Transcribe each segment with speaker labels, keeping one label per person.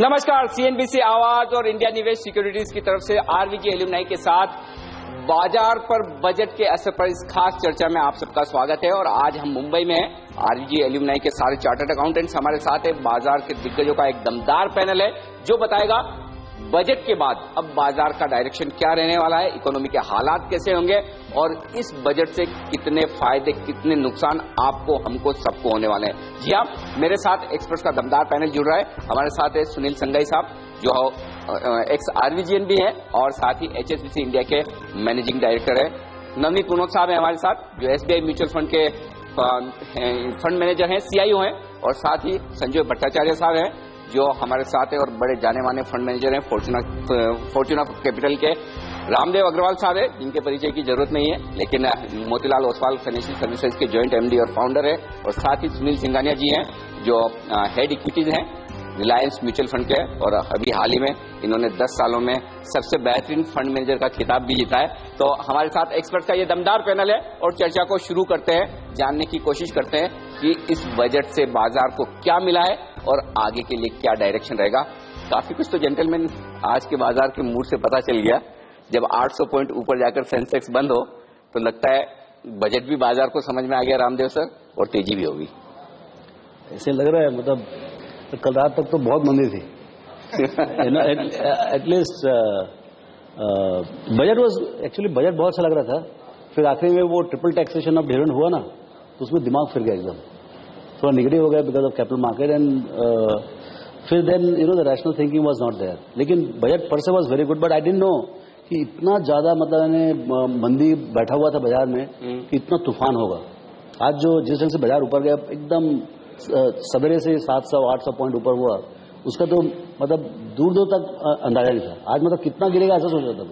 Speaker 1: नमस्कार, सीएनबीसी आवाज और इंडिया निवेश सिक्योरिटीज की तरफ से आरवीजी एल्यूमनाई के साथ बाजार पर बजट के असर पर इस खास चर्चा में आप सबका स्वागत है। और आज हम मुंबई में हैं। आरवीजी एल्यूमनाई के सारे चार्टर्ड अकाउंटेंट्स हमारे साथ है। बाजार के दिग्गजों का एक दमदार पैनल है जो बताएगा बजट के बाद अब बाजार का डायरेक्शन क्या रहने वाला है, इकोनॉमी के हालात कैसे होंगे और इस बजट से कितने फायदे कितने नुकसान आपको हमको सबको होने वाले हैं। जी हाँ, मेरे साथ एक्सपर्ट्स का दमदार पैनल जुड़ रहा है। हमारे साथ है सुनील संघई साहब जो एक्स आरवीजीएन भी है और साथ ही एचएसबीसी इंडिया के मैनेजिंग डायरेक्टर है। नवनीत पुनोत साहब है हमारे साथ जो एसबीआई म्यूचुअल फंड के फंड मैनेजर हैं, सीआईओ हैं। और साथ ही संजय भट्टाचार्य साहब हैं जो हमारे साथ है और बड़े जाने माने फंड मैनेजर हैं फॉर्च्यूना कैपिटल के। रामदेव अग्रवाल साहब है जिनके परिचय की जरूरत नहीं है, लेकिन मोतीलाल ओसवाल फाइनेंशियल सर्विसेज के जॉइंट एमडी और फाउंडर है। और साथ ही सुनील सिंघानिया जी हैं जो हेड इक्विटीज हैं रिलायंस म्यूचुअल फंड के। और अभी हाल ही में इन्होंने 10 सालों में सबसे बेहतरीन फंड मैनेजर का खिताब भी जीता है। तो हमारे साथ एक्सपर्ट का ये दमदार पैनल है और चर्चा को शुरू करते हैं, जानने की कोशिश करते हैं कि इस बजट से बाजार को क्या मिला है और आगे के लिए क्या डायरेक्शन रहेगा। काफी कुछ तो जेंटलमैन आज के बाजार के मूड से पता चल गया। जब 800 पॉइंट ऊपर जाकर सेंसेक्स बंद हो तो लगता है बजट भी बाजार को समझ में आ गया रामदेव सर, और तेजी भी होगी।
Speaker 2: ऐसे लग रहा है, मतलब कल रात तक तो बहुत मंदी थी। At least budget was actually budget बहुत अच्छा लग रहा था। फिर आखिरी में वो ट्रिपल टैक्सेशन ऑफ डिविडेंड हुआ ना, तो उसमें दिमाग फिर गया एकदम, थोड़ा नेगेटिव हो गया because of capital market and फिर then the rational thinking was not there. लेकिन budget per se was very good, but I didn't know कि इतना ज्यादा मतलब मंदी बैठा हुआ था बाजार में कि इतना तूफान होगा। आज जो जिस ढंग से बाजार ऊपर गया एकदम सवेरे से 700-800 पॉइंट ऊपर हुआ, उसका तो मतलब दूर दूर तक अंदाजा नहीं था। आज मतलब कितना गिरेगा ऐसा सोच रहा था।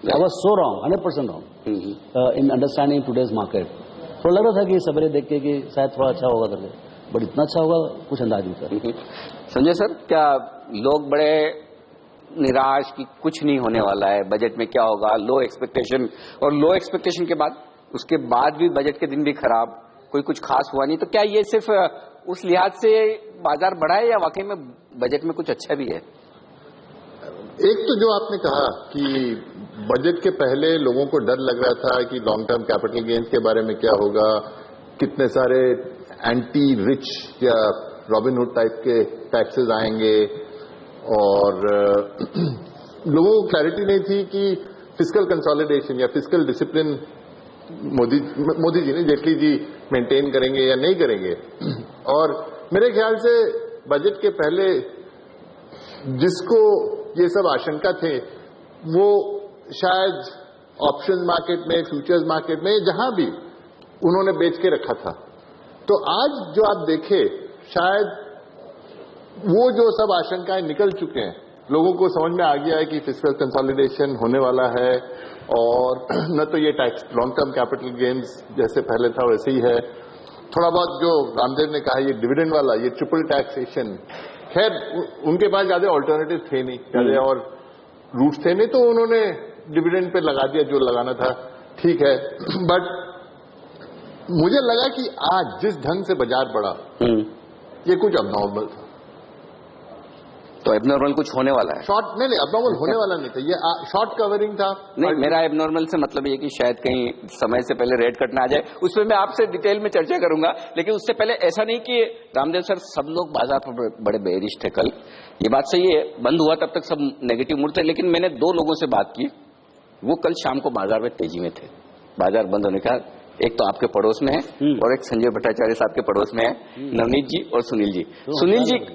Speaker 2: I was so wrong, 100% wrong in understanding today's market. थोड़ा लग रहा था कि सवेरे देख के कि शायद थोड़ा अच्छा होगा करके, बट इतना अच्छा होगा कुछ अंदाज नहीं था।
Speaker 1: संजय सर, क्या लोग बड़े निराश कि कुछ नहीं होने वाला है, बजट में क्या होगा, लो एक्सपेक्टेशन, और लो एक्सपेक्टेशन के बाद उसके बाद भी बजट के दिन भी खराब, कोई कुछ खास हुआ नहीं, तो क्या ये सिर्फ उस लिहाज से बाजार बढ़ा है या वाकई में बजट में कुछ अच्छा भी है?
Speaker 3: एक तो जो आपने कहा कि बजट के पहले लोगों को डर लग रहा था कि लॉन्ग टर्म कैपिटल गेन्स के बारे में क्या होगा, कितने सारे एंटी रिच या रॉबिनहुड टाइप के टैक्सेस आएंगे, और लोगों को क्लैरिटी नहीं थी कि फिस्कल कंसोलिडेशन या फिस्कल डिसिप्लिन मोदी जी ने जेटली जी मेंटेन करेंगे या नहीं करेंगे। और मेरे ख्याल से बजट के पहले जिसको ये सब आशंका थे वो शायद ऑप्शन मार्केट में, फ्यूचर्स मार्केट में, जहां भी उन्होंने बेच के रखा था। तो आज जो आप देखें, शायद वो जो सब आशंकाएं निकल चुके हैं, लोगों को समझ में आ गया है कि फिस्कल कंसोलिडेशन होने वाला है, और न तो ये tax long term capital gains जैसे पहले था वैसे ही है। थोड़ा बहुत जो रामदेव ने कहा ये डिविडेंड वाला, ये ट्रिपल टैक्सेशन, खैर उनके पास ज्यादा ऑल्टरनेटिव थे नहीं, ज्यादा और रूट्स थे नहीं, तो उन्होंने डिविडेंड पे लगा दिया जो लगाना था, ठीक है। बट मुझे लगा कि आज जिस ढंग से बाजार बढ़ा ये कुछ अबनॉर्मल था।
Speaker 1: तो एबनॉर्मल कुछ होने वाला है?
Speaker 3: शॉर्ट नहीं, एबनॉर्मल होने वाला नहीं था, ये शॉर्ट कवरिंग था।
Speaker 1: नहीं, मेरा एबनॉर्मल से मतलब ये कि शायद कहीं समय से पहले रेड कट ना आ जाए, उसमें मैं आपसे डिटेल में चर्चा करूंगा। लेकिन उससे पहले ऐसा नहीं कि रामदेव सर सब लोग बाजार पर बड़े बेरिश थे कल, ये बात सही है, बंद हुआ तब तक सब नेगेटिव मूड थे। लेकिन मैंने 2 लोगों से बात की, वो कल शाम को बाजार में तेजी में थे। बाजार बंद होने का, एक तो आपके पड़ोस में है और एक संजय भट्टाचार्य साहब के पड़ोस में है, नवनीत जी और सुनील जी।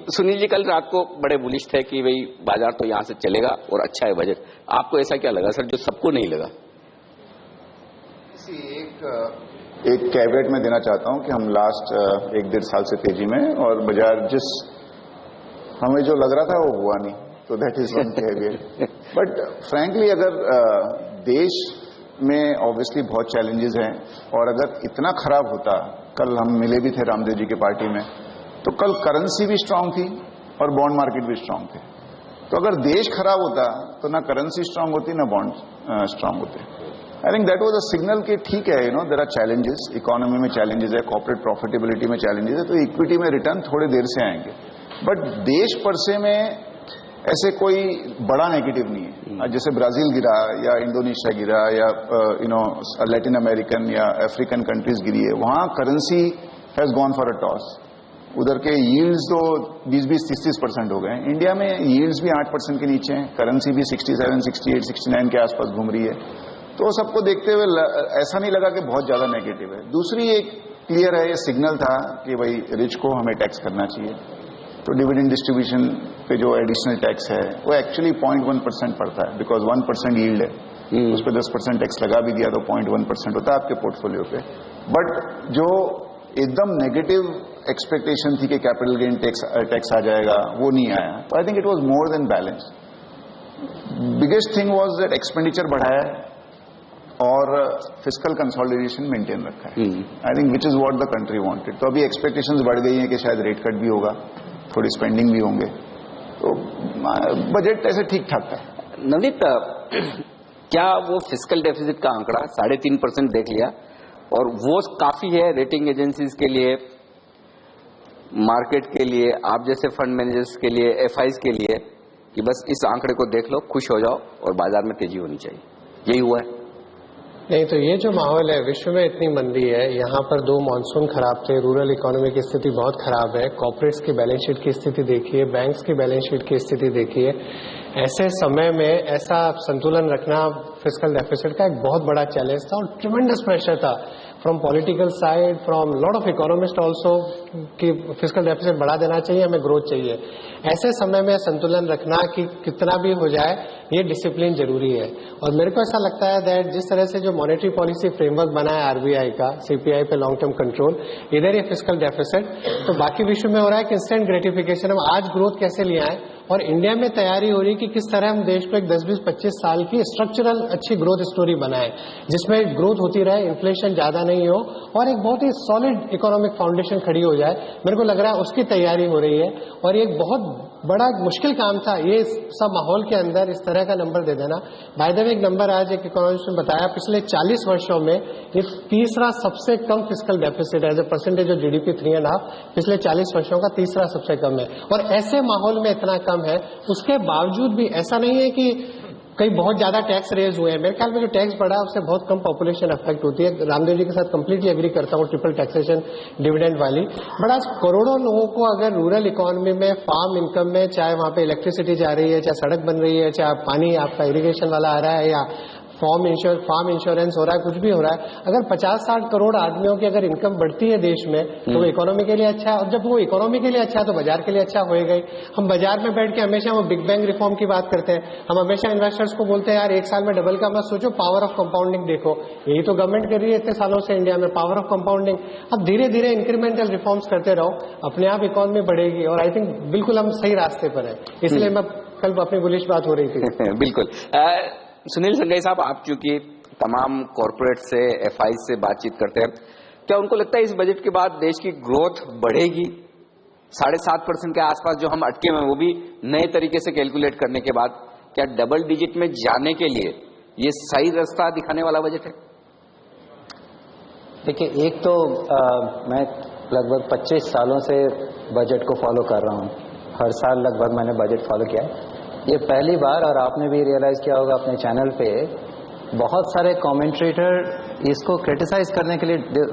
Speaker 1: सुनील जी कल रात को बड़े बुलिश थे कि भाई बाजार तो यहां से चलेगा और अच्छा है बजट। आपको ऐसा क्या लगा सर जो सबको नहीं लगा?
Speaker 4: एक कैवेट में देना चाहता हूं कि हम लास्ट 1-1.5 साल से तेजी में, और बाजार जिस हमें जो लग रहा था वो हुआ नहीं, तो that is one कैवेट। But frankly अगर देश में ऑब्वियसली बहुत चैलेंजेस हैं, और अगर इतना खराब होता, कल हम मिले भी थे रामदेव जी के पार्टी में, तो कल करेंसी भी स्ट्रांग थी और बॉन्ड मार्केट भी स्ट्रांग थे। तो अगर देश खराब होता तो ना करेंसी स्ट्रांग होती ना बॉन्ड स्ट्रांग होते। I think that was a signal कि ठीक है, देयर आर चैलेंजेस, इकोनॉमी में चैलेंजेस है, कॉर्पोरेट प्रॉफिटेबिलिटी में चैलेंजेस है, तो इक्विटी में रिटर्न थोड़ी देर से आएंगे। बट देश पर से में ऐसे कोई बड़ा नेगेटिव नहीं है। जैसे ब्राजील गिरा या इंडोनेशिया गिरा या लैटिन अमेरिकन या अफ्रीकन कंट्रीज गिरी है, वहां currency has gone for a toss. उधर के यील्ड्स तो 20-30% हो गए हैं। इंडिया में यील्ड्स भी 8% के नीचे हैं, करेंसी भी 67, 68, 69 के आसपास घूम रही है। तो सबको देखते हुए ऐसा नहीं लगा कि बहुत ज्यादा नेगेटिव है। दूसरी एक क्लियर है, ये सिग्नल था कि भाई रिच को हमें टैक्स करना चाहिए। तो डिविडेंड डिस्ट्रीब्यूशन पे जो एडिशनल टैक्स है वो एक्चुअली 0.1% पड़ता है, बिकॉज 1% यील्ड है, उस पर 10% टैक्स लगा भी दिया तो 0.1% होता है आपके पोर्टफोलियो पे। बट जो एकदम नेगेटिव एक्सपेक्टेशन थी कि कैपिटल गेन टैक्स आ जाएगा, वो नहीं आया। तो I think it was more than balance. Biggest thing was that expenditure बढ़ाया है और फिस्कल कंसोलिडेशन मेंटेन रखा है। I think which is what the country wanted. तो अभी एक्सपेक्टेशंस बढ़ गई हैं कि शायद रेट कट भी होगा, थोड़ी स्पेंडिंग भी होंगे, तो बजट ऐसे ठीक ठाक था।
Speaker 1: नवनीत, क्या वो फिस्कल डेफिसिट का आंकड़ा 3.5% देख लिया और वो काफी है रेटिंग एजेंसीज के लिए, मार्केट के लिए, आप जैसे फंड मैनेजर्स के लिए, एफआईज के लिए, कि बस इस आंकड़े को देख लो, खुश हो जाओ और बाजार में तेजी होनी चाहिए, यही हुआ है?
Speaker 5: नहीं, तो ये जो माहौल है, विश्व में इतनी मंदी है, यहाँ पर 2 मानसून खराब थे, रूरल इकोनॉमी की स्थिति बहुत खराब है, कॉर्पोरेट्स की बैलेंस शीट की स्थिति देखिए, बैंक्स की बैलेंस शीट की स्थिति देखिए। ऐसे समय में ऐसा संतुलन रखना फिस्कल डेफिसिट का एक बहुत बड़ा चैलेंज था और ट्रिमेंडस प्रेशर था from political side, from lot of economist also, कि फिस्कल डेफिसिट बढ़ा देना चाहिए, हमें ग्रोथ चाहिए। ऐसे समय में संतुलन रखना कि कितना भी हो जाए, ये डिसिप्लिन जरूरी है। और मेरे को ऐसा लगता है दैट जिस तरह से जो मॉनेटरी पॉलिसी फ्रेमवर्क बना है आरबीआई का, सीपीआई पे लॉन्ग टर्म कंट्रोल, इधर ये फिस्कल डेफिसिट, तो बाकी विश्व में हो रहा है कि इंस्टेंट ग्रेटिफिकेशन, हम आज ग्रोथ कैसे ले आए, और इंडिया में तैयारी हो रही है कि किस तरह हम देश को एक 10-20-25 साल की स्ट्रक्चरल अच्छी ग्रोथ स्टोरी बनाए, जिसमें ग्रोथ होती रहे, इन्फ्लेशन ज्यादा नहीं हो और एक बहुत ही सॉलिड इकोनॉमिक फाउंडेशन खड़ी हो जाए। मेरे को लग रहा है उसकी तैयारी हो रही है और ये एक बहुत बड़ा मुश्किल काम था ये सब माहौल के अंदर इस तरह का नंबर दे देना। बाय द वे, एक नंबर आज एक इकोनॉमिस्ट ने बताया, पिछले 40 वर्षों में ये तीसरा सबसे कम फिस्कल डेफिसिट है, as a percentage of GDP 3.5, पिछले 40 वर्षों का तीसरा सबसे कम है। और ऐसे माहौल में इतना कम है, उसके बावजूद भी ऐसा नहीं है कि कई बहुत ज्यादा टैक्स रेज हुए हैं। मेरे ख्याल में जो टैक्स बढ़ा है उससे बहुत कम पॉपुलेशन अफेक्ट होती है। रामदेव जी के साथ कंप्लीटली एग्री करता हूँ ट्रिपल टैक्सेशन डिविडेंड वाली। बट आज करोड़ों लोगों को अगर रूरल इकोनॉमी में, फार्म इनकम में, चाहे वहां पे इलेक्ट्रिसिटी जा रही है, चाहे सड़क बन रही है, चाहे पानी आपका इरिगेशन वाला आ रहा है, या फार्म इंश्योरेंस हो रहा है, कुछ भी हो रहा है, अगर 50-60 करोड़ आदमियों की अगर इन्कम बढ़ती है देश में, तो वो इकोनॉमी के लिए अच्छा है। और जब वो इकोनॉमी के लिए अच्छा है तो बाजार के लिए अच्छा होएगा ही। हम बाजार में बैठ के हमेशा वो बिग बैंग रिफॉर्म की बात करते हैं, हम हमेशा इन्वेस्टर्स को बोलते हैं यार 1 साल में डबल का मत सोचो, पावर ऑफ कंपाउंडिंग देखो। यही तो गवर्नमेंट कर रही है इतने सालों से इंडिया में, पावर ऑफ कंपाउंडिंग। अब धीरे धीरे इंक्रीमेंटल रिफॉर्म्स करते रहो, अपने आप इकोनॉमी बढ़ेगी। और आई थिंक बिल्कुल हम सही रास्ते पर है, इसलिए मैं कल अपनी बुलिश बात हो रही थी।
Speaker 1: बिल्कुल। सुनील संघई साहब, आप चूंकि तमाम कॉर्पोरेट से, एफआई से बातचीत करते हैं, क्या उनको लगता है इस बजट के बाद देश की ग्रोथ बढ़ेगी? 7.5% के आसपास जो हम अटके हुए हैं, वो भी नए तरीके से कैलकुलेट करने के बाद, क्या डबल डिजिट में जाने के लिए ये सही रास्ता दिखाने वाला बजट है?
Speaker 6: देखिए, एक तो मैं लगभग 25 सालों से बजट को फॉलो कर रहा हूँ। हर साल लगभग मैंने बजट फॉलो किया है। ये पहली बार, और आपने भी रियलाइज किया होगा अपने चैनल पे, बहुत सारे कमेंटेटर इसको क्रिटिसाइज करने के लिए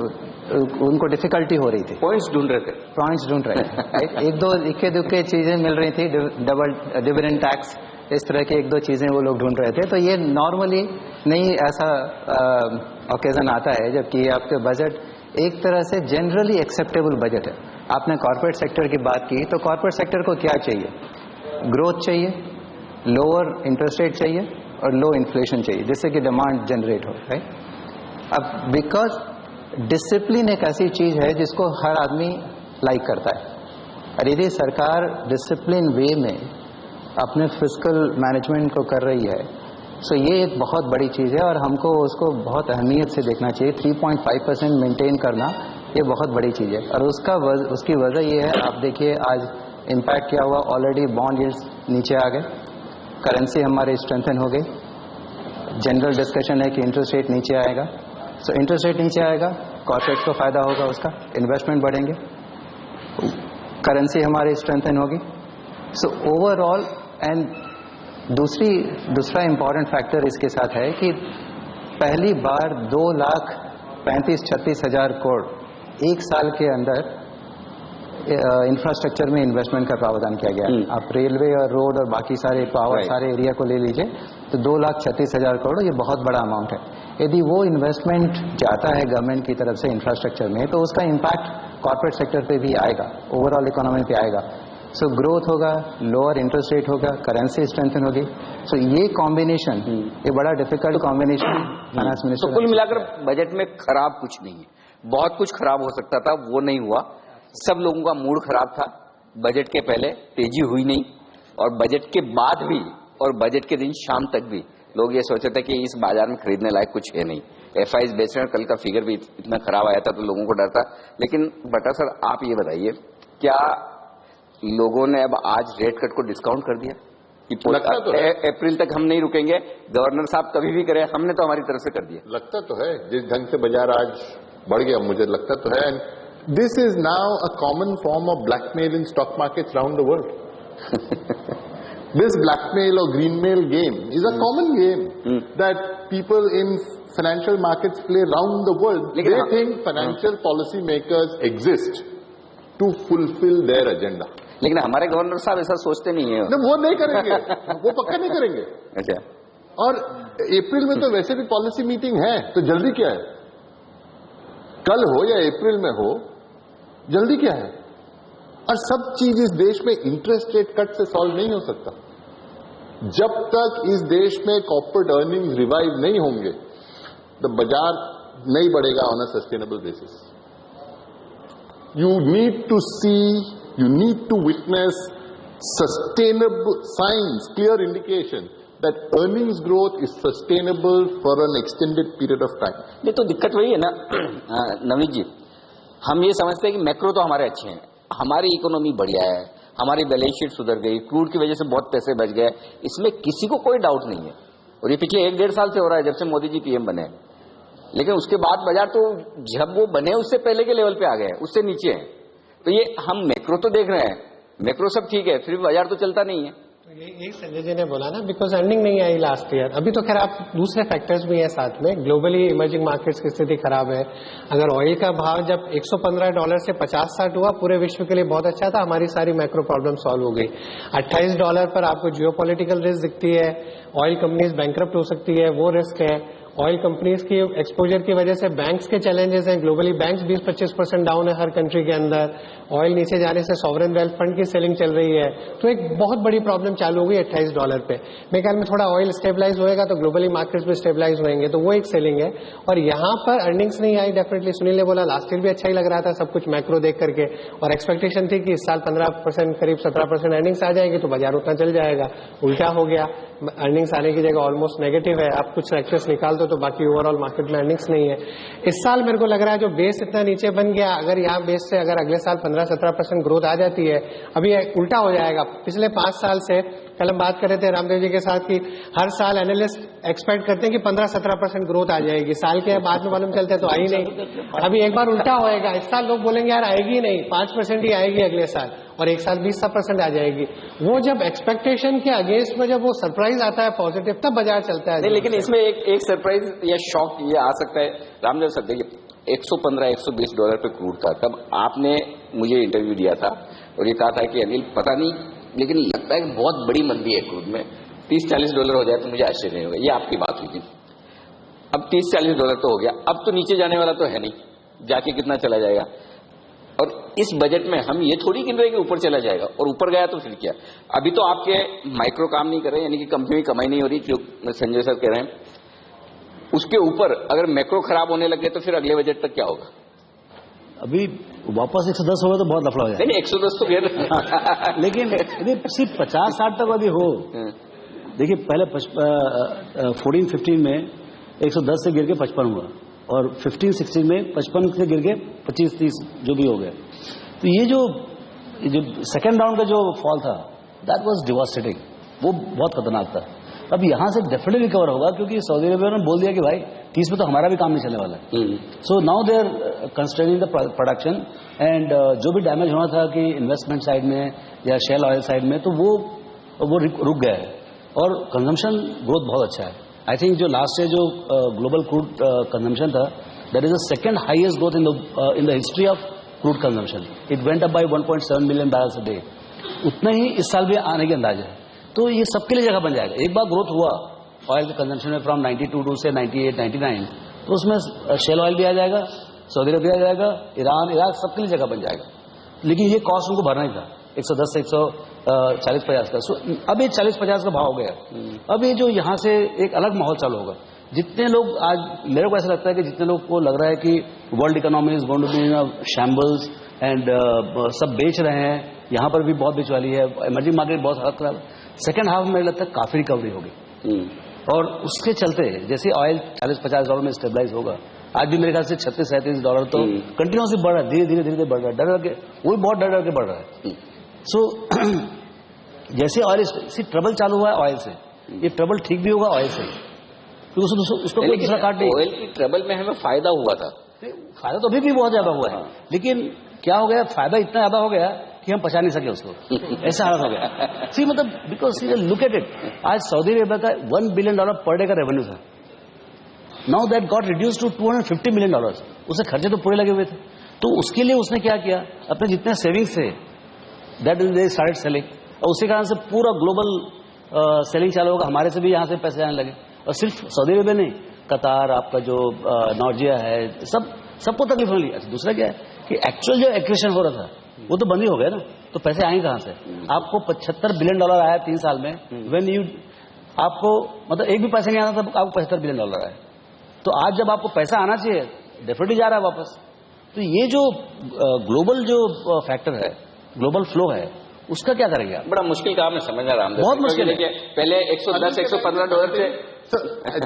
Speaker 6: उनको डिफिकल्टी हो रही थी,
Speaker 1: पॉइंट्स ढूंढ रहे थे।
Speaker 6: एक दो इक्के दुक्के चीजें मिल रही थी, डबल डिविडेंड टैक्स, इस तरह की 1-2 चीजें वो लोग ढूंढ रहे थे। तो ये नॉर्मली नहीं ऐसा ओकेजन आता है जबकि आपके बजट एक तरह से जनरली एक्सेप्टेबल बजट है। आपने कॉर्पोरेट सेक्टर की बात की, तो कॉर्पोरेट सेक्टर को क्या चाहिए? ग्रोथ चाहिए, लोअर इंटरेस्ट रेट चाहिए और लो इन्फ्लेशन चाहिए, जिससे कि डिमांड जनरेट हो, राइट? अब बिकॉज डिसिप्लिन एक ऐसी चीज है जिसको हर आदमी लाइक करता है, और यदि सरकार डिसिप्लिन वे में अपने फिस्कल मैनेजमेंट को कर रही है, सो ये एक बहुत बड़ी चीज है और हमको उसको बहुत अहमियत से देखना चाहिए। 3.5% मेंटेन करना ये बहुत बड़ी चीज है, और उसकी वजह ये है, आप देखिए आज इम्पैक्ट क्या हुआ, ऑलरेडी बॉन्ड यील्ड्स नीचे आ गए, करेंसी हमारी स्ट्रेंथन हो गई, जनरल डिस्कशन है कि इंटरेस्ट रेट नीचे आएगा। सो इंटरेस्ट रेट नीचे आएगा, कॉर्पोरेट्स को फायदा होगा, उसका इन्वेस्टमेंट बढ़ेंगे, करेंसी हमारी स्ट्रेंथन होगी। सो ओवरऑल एंड दूसरा इम्पॉर्टेंट फैक्टर इसके साथ है कि पहली बार 2,35,36,000 करोड़ एक साल के अंदर इंफ्रास्ट्रक्चर में इन्वेस्टमेंट का प्रावधान किया गया है। आप रेलवे और रोड और बाकी सारे पावर सारे एरिया को ले लीजिए तो 2,36,000 करोड़ ये बहुत बड़ा अमाउंट है। यदि वो इन्वेस्टमेंट जाता है गवर्नमेंट की तरफ से इंफ्रास्ट्रक्चर में तो उसका इम्पैक्ट कॉर्पोरेट सेक्टर पे भी आएगा, ओवरऑल इकोनॉमी पे आएगा। सो ग्रोथ होगा, लोअर इंटरेस्ट रेट होगा, करेंसी स्ट्रेंथन होगी। सो ये कॉम्बिनेशन ये बड़ा डिफिकल्ट कॉम्बिनेशन फाइनेंस मिनिस्टर।
Speaker 1: तो कुल मिलाकर बजट में खराब कुछ नहीं है, बहुत कुछ खराब हो सकता था, वो नहीं हुआ। सब लोगों का मूड खराब था, बजट के पहले तेजी हुई नहीं और बजट के बाद भी और बजट के दिन शाम तक भी लोग ये सोचे थे कि इस बाजार में खरीदने लायक कुछ है नहीं। एफआईज बेच रहे हैं, कल का फिगर भी इतना खराब आया था तो लोगों को डर था। लेकिन बटा सर आप ये बताइए, क्या लोगों ने अब आज रेट कट को डिस्काउंट कर दिया कि अप्रैल तक हम नहीं रुकेंगे, गवर्नर साहब कभी भी करें, हमने तो हमारी तरफ से कर दिया?
Speaker 3: लगता तो है, जिस ढंग से बाजार आज बढ़ गया मुझे लगता तो है। This is now a common form of blackmail in stock markets around the world. This blackmail or greenmail game is a common game that people in financial markets play around the world. They think financial policy makers exist to fulfill their agenda.
Speaker 1: लेकिन हमारे governor साहब ऐसा सोचते नहीं है।
Speaker 3: नहीं, वो नहीं करेंगे, वो पक्का नहीं करेंगे।
Speaker 1: अच्छा,
Speaker 3: और अप्रैल में तो वैसे भी पॉलिसी मीटिंग है, तो जल्दी क्या है? कल हो या अप्रैल में हो, जल्दी क्या है? और सब चीज इस देश में इंटरेस्ट रेट कट से सॉल्व नहीं हो सकता। जब तक इस देश में कॉर्पोरेट अर्निंग्स रिवाइव नहीं होंगे तो बाजार नहीं बढ़ेगा on a sustainable basis. You need to see, you need to witness sustainable signs, clear indication that earnings growth is sustainable for an extended period of time.
Speaker 1: ये तो दिक्कत वही है ना नवनीत जी, हम ये समझते हैं कि मैक्रो तो हमारे अच्छे हैं, हमारी इकोनॉमी बढ़िया है, हमारी बैलेंस शीट सुधर गई, क्रूड की वजह से बहुत पैसे बच गए, इसमें किसी को कोई डाउट नहीं है। और ये पिछले 1-1.5 साल से हो रहा है जब से मोदी जी पीएम बने। लेकिन उसके बाद बाजार तो जब वो बने उससे पहले के लेवल पे आ गए, उससे नीचे है। तो ये हम मैक्रो तो देख रहे हैं, मैक्रो सब ठीक है, फिर बाजार तो चलता नहीं है।
Speaker 5: तो ये संजय जी ने बोला ना, बिकॉज अर्निंग नहीं आई लास्ट ईयर। अभी तो खैर आप दूसरे फैक्टर्स भी हैं साथ में, ग्लोबली इमर्जिंग मार्केट्स की स्थिति खराब है। अगर ऑयल का भाव जब $115 से $50-60 हुआ, पूरे विश्व के लिए बहुत अच्छा था, हमारी सारी मैक्रो प्रॉब्लम सॉल्व हो गई। $28 पर आपको जियोपॉलिटिकल रिस्क दिखती है, ऑयल कंपनीज बैंकरप्ट हो सकती है, वो रिस्क है। ऑयल कंपनीज की एक्सपोजर की वजह से बैंक्स के चैलेंजेस हैं, ग्लोबली बैंक्स 20-25% डाउन है हर कंट्री के अंदर। ऑयल नीचे जाने से सॉवरेन वेल्थ फंड की सेलिंग चल रही है, तो एक बहुत बड़ी प्रॉब्लम चालू हो गई $28 पे। मेरे ख्याल में थोड़ा ऑयल स्टेबलाइज होएगा तो ग्लोबली मार्केट्स भी स्टेबलाइज होंगे, तो वो एक सेलिंग है। और यहाँ पर अर्निंग्स नहीं आई, डेफिनेटली सुनील ने बोला लास्ट ईयर भी अच्छा ही लग रहा था सब कुछ मैक्रो देख करके, और एक्सपेक्टेशन थी कि इस साल 15% करीब 17% अर्निंग्स आ जाएगी तो बाजार उतना चल जाएगा। उल्टा हो गया, अर्निंग्स आने की जगह ऑलमोस्ट नेगेटिव है। आप कुछ सेक्टर्स निकाल दो तो बाकी ओवरऑल मार्केट में अर्निंग्स नहीं है। इस साल मेरे को लग रहा है जो बेस इतना नीचे बन गया, अगर यहाँ बेस से अगर अगले साल 15-17% ग्रोथ आ जाती है, अभी उल्टा हो जाएगा। पिछले 5 साल से कल हम बात कर रहे थे रामदेव जी के साथ कि हर साल एनालिस्ट एक्सपेक्ट करते हैं कि 15-17% ग्रोथ आ जाएगी, साल के बाद में मालूम चलते तो आई नहीं। अभी एक बार उल्टा होएगा, इस साल लोग बोलेंगे यार आएगी नहीं, 5% ही आएगी अगले साल, और एक साल 20% आ जाएगी। वो जब एक्सपेक्टेशन के अगेंस्ट में जब वो सरप्राइज आता है पॉजिटिव, तब बाजार चलता है।
Speaker 1: नहीं, लेकिन इसमें एक सरप्राइज या शॉक ये आ सकता है रामदेव सर। देखिए $115-120 पे क्रूड था, तब आपने मुझे इंटरव्यू दिया था और ये कहा था कि अनिल पता नहीं, लेकिन लगता है कि बहुत बड़ी मंदी है क्रूड में, $30-40 हो जाए तो मुझे आश्चर्य नहीं होगा। ये आपकी बात हुई थी। अब $30-40 तो हो गया, अब तो नीचे जाने वाला तो है नहीं, जाके कितना चला जाएगा। और इस बजट में हम ये थोड़ी गिन रहे कि ऊपर चला जाएगा, और ऊपर गया तो फिर क्या। अभी तो आपके माइक्रो काम नहीं कर रहे, यानी कि कंपनी की कमाई नहीं हो रही, जो संजय सर कह रहे हैं। उसके ऊपर अगर मैक्रो खराब होने लगे तो फिर अगले बजट तक क्या होगा?
Speaker 2: अभी वापस 110 होगा तो बहुत लफड़ा हो जाएगा।
Speaker 1: नहीं 110 तो गिर
Speaker 2: लेकिन यदि सिर्फ 50-60 तक अभी हो, देखिए पहले 14-15 में 110 से गिर के 55 हुआ, और 15-16 में 55 से गिर के 25-30 जो भी हो गए। तो ये जो सेकेंड राउंड का जो फॉल था, दैट वाज डिवास्टेटिंग, वो बहुत खतरनाक था। अब यहां से डेफिनेटली रिकवर होगा, क्योंकि सऊदी अरेबिया ने बोल दिया कि भाई 30 में तो हमारा भी काम नहीं चलने वाला है। So now they are constraining the production, and जो भी डैमेज होना था कि इन्वेस्टमेंट साइड में या शेल ऑयल साइड में, तो वो वो रुक गया है और कंजम्पशन ग्रोथ बहुत अच्छा है। आई थिंक जो लास्ट ईयर जो ग्लोबल क्रूड कंजम्पशन था, that is the second highest growth in the history of crude consumption. It went up by 1.7 million barrels a day. उतना ही इस साल भी आने के अंदाज है। तो ये सबके लिए जगह बन जाएगा। एक बार ग्रोथ हुआ ऑयल के कंजम्पशन में फ्रॉम 92 से 98, 99, तो उसमें शेल ऑयल भी आ जाएगा, सऊदी अरब भी आ जाएगा, ईरान, इराक, सबके लिए जगह बन जाएगा। लेकिन ये कॉस्ट उनको भरना ही था 110 से 140-50 का। अब ये 40-50 का भाव हो गया। अब ये जो यहाँ से एक अलग माहौल चालू होगा। जितने लोग आज, मेरे को ऐसा लगता है कि जितने लोग को लग रहा है कि world economy is going to be in shambles and सब बेच रहे हैं, यहाँ पर भी बहुत बेचवाली है, इमर्जिंग मार्केट बहुत हालत खराब है, सेकेंड हाफ में मेरे लगता है काफी रिकवरी होगी। और उसके चलते जैसे ऑयल $40-50 में स्टेबलाइज होगा, आज भी मेरे ख्याल से $36-37 तो कंटिन्यूसली बढ़ रहा है, धीरे धीरे बढ़ रहा है, डर के, वो भी बहुत डर के बढ़ रहा है। सो जैसे ऑयल ट्रबल चालू हुआ है ऑयल से, ये ट्रबल ठीक भी होगा ऑयल से, तो उसको कोई दूसरा काट नहीं।
Speaker 1: ऑयल की ट्रबल में हमें फायदा हुआ था,
Speaker 2: फायदा तो अभी भी बहुत ज्यादा हुआ है, लेकिन क्या हो गया, फायदा इतना ज्यादा हो गया कि हम पचा नहीं सके उसको, ऐसा हालत हो गया। सी मतलब बिकॉज लुक एट इट, आज सऊदी अरेबिया का $1 बिलियन पर डे का रेवेन्यू था, now that got reduce to $250 million. उसे खर्चे तो पूरे लगे हुए थे, तो उसके लिए उसने क्या किया, अपने जितने सेविंग्स थे that is they started selling, और उसी कारण से पूरा ग्लोबल सेलिंग चालू होगा, हमारे से भी यहाँ से पैसे आने लगे। और सिर्फ सऊदी अरेबिया नहीं, कतार, आपका जो नॉर्जिया है, सबको तकलीफ हो रही। अच्छा, दूसरा क्या है कि एक्चुअल जो एक्रेशन हो रहा था वो तो बंद ही हो गया ना, तो पैसे आएंगे कहाँ से? आपको $75 बिलियन आया 3 साल में, व्हेन यू, आपको मतलब एक भी पैसा नहीं आना था, आपको $75 बिलियन आया। तो आज जब आपको पैसा आना चाहिए, डेफिनेटली जा रहा है वापस। तो ये जो ग्लोबल जो फैक्टर है, ग्लोबल फ्लो है, उसका क्या करेंगे आप?
Speaker 1: बड़ा मुश्किल काम है, समझना रामदेव,
Speaker 2: बहुत मुश्किल है।
Speaker 1: पहले $110-115 से।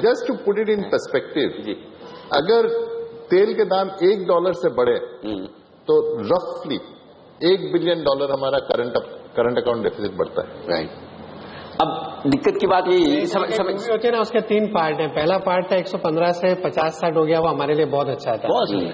Speaker 3: Just to put it in perspective, अगर तेल के दाम $1 से बढ़े तो रफली $1 बिलियन हमारा करंट अकाउंट डेफिसिट बढ़ता है।
Speaker 1: राइट। अब दिक्कत की बात ये
Speaker 5: होती है ना, उसके 3 पार्ट हैं। पहला पार्ट था 115 से 50-60 हो गया, वो हमारे लिए बहुत अच्छा था।